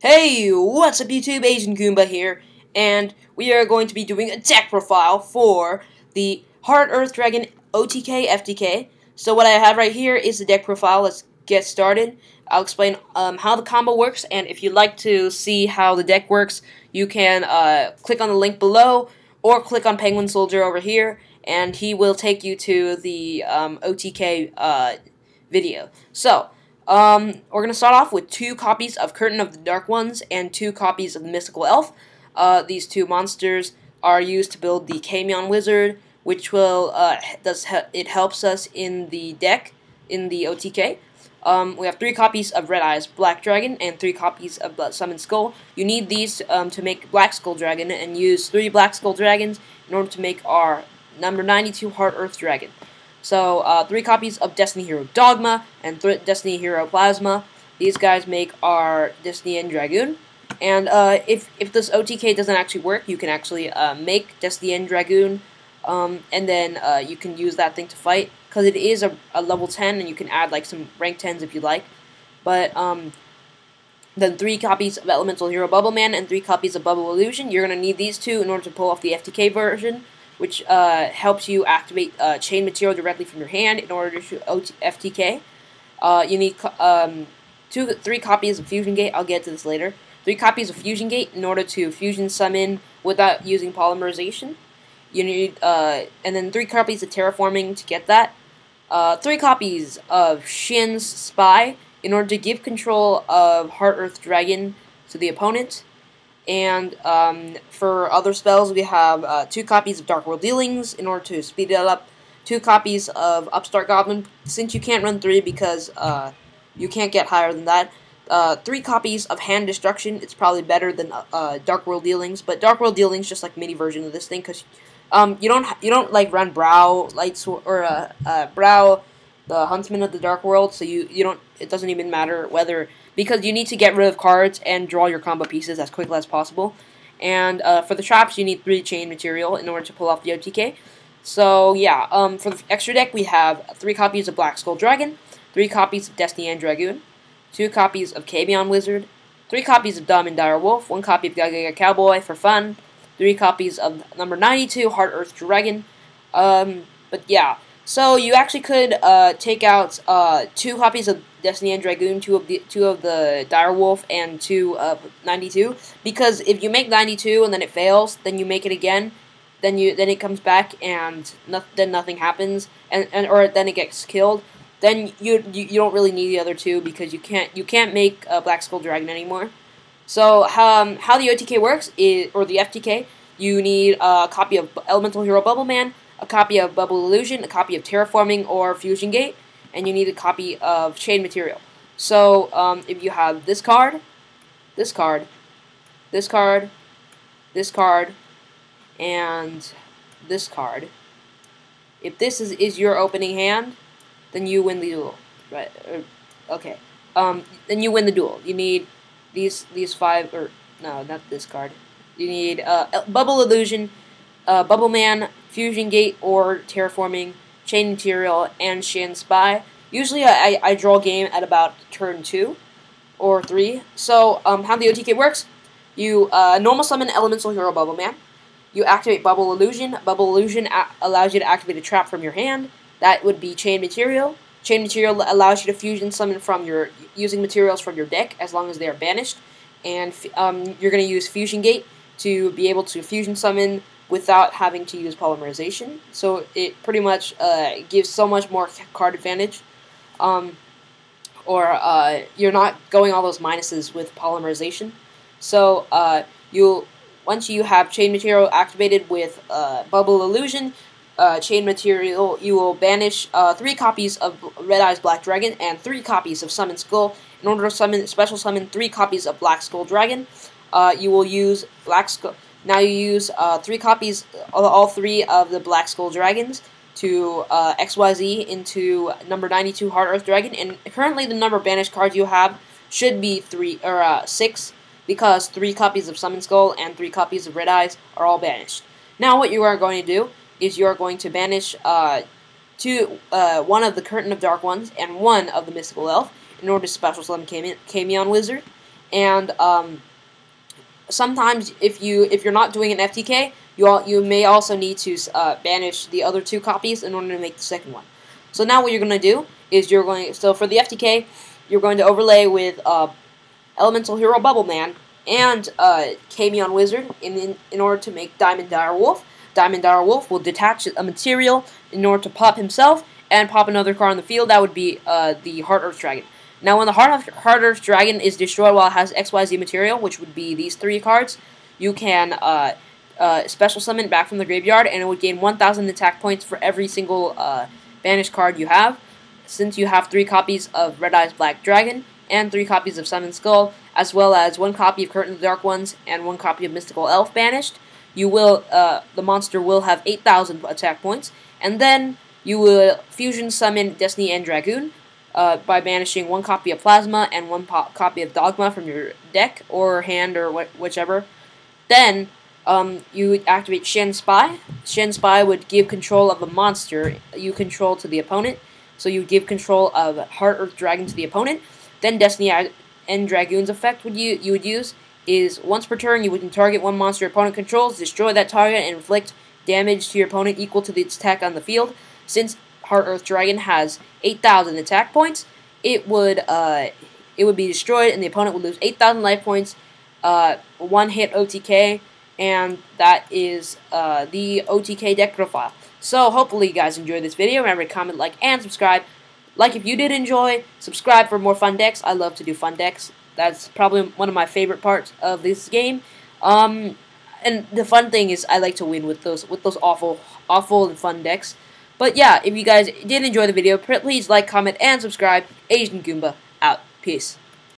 Hey, what's up YouTube? Asian Goomba here, and we are going to be doing a deck profile for the Heart-earth Dragon OTK FTK. So what I have right here is the deck profile. Let's get started. I'll explain how the combo works, and if you'd like to see how the deck works, you can click on the link below, or click on Penguin Soldier over here, and he will take you to the OTK video. So, we're going to start off with 2 copies of Curtain of the Dark Ones and 2 copies of the Mystical Elf. These 2 monsters are used to build the Camion Wizard, which will it helps us in the deck in the OTK. We have 3 copies of Red Eyes Black Dragon and 3 copies of Blood Summon Skull. You need these to make Black Skull Dragon, and use 3 Black Skull Dragons in order to make our number 92 Heart-eartH Dragon. So, 3 copies of Destiny Hero Dogma and Destiny Hero Plasma. These guys make our Destiny End Dragoon. And if this OTK doesn't actually work, you can actually make Destiny End Dragoon, and then you can use that thing to fight, because it is a level 10, and you can add like some rank 10s if you like. But then 3 copies of Elemental Hero Bubble Man and 3 copies of Bubble Illusion. You're going to need these 2 in order to pull off the FTK version, which helps you activate chain material directly from your hand in order to shoot FTK. You need 3 copies of Fusion Gate. I'll get to this later. 3 copies of Fusion Gate in order to fusion summon without using polymerization. You need, and then 3 copies of Terraforming to get that. 3 copies of Shin's Spy in order to give control of Heart-eartH Dragon to the opponent. And for other spells, we have 2 copies of Dark World Dealings in order to speed it up. 2 copies of Upstart Goblin, since you can't run 3 because you can't get higher than that. 3 copies of Hand Destruction. It's probably better than Dark World Dealings, but Dark World Dealings just like mini version of this thing, because you don't like run Brow or Brow, the Huntsman of the Dark World, so you don't. It doesn't even matter whether, because you need to get rid of cards and draw your combo pieces as quickly as possible. And for the traps, you need 3 chain material in order to pull off the OTK. So yeah, for the extra deck, we have 3 copies of Black Skull Dragon, 3 copies of Destiny End Dragoon, 2 copies of Camion Wizard, 3 copies of Dumb and Dire Wolf, 1 copy of Gaga Cowboy for fun, 3 copies of number 92 Heart-eartH Dragon. But yeah, so you actually could take out 2 copies of Destiny End Dragoon, 2 of the Dire Wolf, and 2 of 92. Because if you make 92 and then it fails, then you make it again, then it comes back and then nothing happens, or then it gets killed. Then you don't really need the other 2 because you can't make Black Skull Dragon anymore. So how the OTK works is, or the FTK, you need a copy of Elemental Hero Bubble Man, a copy of Bubble Illusion, a copy of Terraforming or Fusion Gate, and you need a copy of Chain Material. So if you have this card, this card, this card, this card, and this card, if this is your opening hand, then you win the duel. Right? Okay. Then you win the duel. You need these 5, or no, not this card. You need Bubble Illusion, Bubble Man, Fusion Gate or Terraforming, Chain Material, and Shin Spy. Usually I draw game at about turn 2 or 3. So how the OTK works, you normal summon Elemental Hero Bubble Man. You activate Bubble Illusion. Bubble Illusion allows you to activate a trap from your hand. That would be Chain Material. Chain Material allows you to fusion summon from using materials from your deck as long as they are banished. And you're going to use Fusion Gate to be able to fusion summon without having to use polymerization. So it pretty much gives so much more card advantage. Or you're not going all those minuses with polymerization. So once you have Chain Material activated with Bubble Illusion, Chain Material, you will banish 3 copies of Red Eyes Black Dragon and 3 copies of Summon Skull. In order to special summon 3 copies of Black Skull Dragon, you will use Black Skull. Now you use 3 copies, all 3 of the Black Skull Dragons to XYZ into number 92 Heart-eartH Dragon. And currently the number of banished cards you have should be 6, because 3 copies of Summon Skull and 3 copies of Red Eyes are all banished. Now what you are going to do is you are going to banish 1 of the Curtain of Dark Ones and 1 of the Mystical Elf in order to special summon Camion Wizard. and sometimes if you're not doing an FTK, you may also need to banish the other 2 copies in order to make the second one. So now what you're going to do is for the FTK, you're going to overlay with Elemental Hero Bubble Man and Camion Wizard in order to make Diamond Dire Wolf. Diamond Dire Wolf will detach a material in order to pop himself and pop another card on the field. That would be the Heart-eartH Dragon. Now, when the Heart-eartH Dragon is destroyed while it has XYZ material, which would be these 3 cards, you can special summon back from the graveyard, and it would gain 1,000 attack points for every single banished card you have. Since you have 3 copies of Red Eyes Black Dragon and 3 copies of Summon Skull, as well as 1 copy of Curtain of the Dark Ones and 1 copy of Mystical Elf banished, the monster will have 8,000 attack points, and then you will fusion summon Destiny and Dragoon by banishing 1 copy of Plasma and 1 copy of Dogma from your deck or hand or whichever. Then you would activate Shen Spy. Shen Spy would give control of the monster you control to the opponent. So you would give control of Heart-eartH Dragon to the opponent. Then Destiny and Dragoon's effect you would use is once per turn you would target 1 monster your opponent controls, destroy that target, and inflict damage to your opponent equal to its attack on the field. Since Heart-eartH Dragon has 8,000 attack points, it would be destroyed, and the opponent would lose 8,000 life points. 1 hit OTK, and that is the OTK deck profile. So hopefully you guys enjoyed this video. Remember to comment, like, and subscribe. Like if you did enjoy, subscribe for more fun decks. I love to do fun decks. That's probably one of my favorite parts of this game. And the fun thing is I like to win with those awful and fun decks. But yeah, if you guys did enjoy the video, please like, comment, and subscribe. Asian Goomba out. Peace.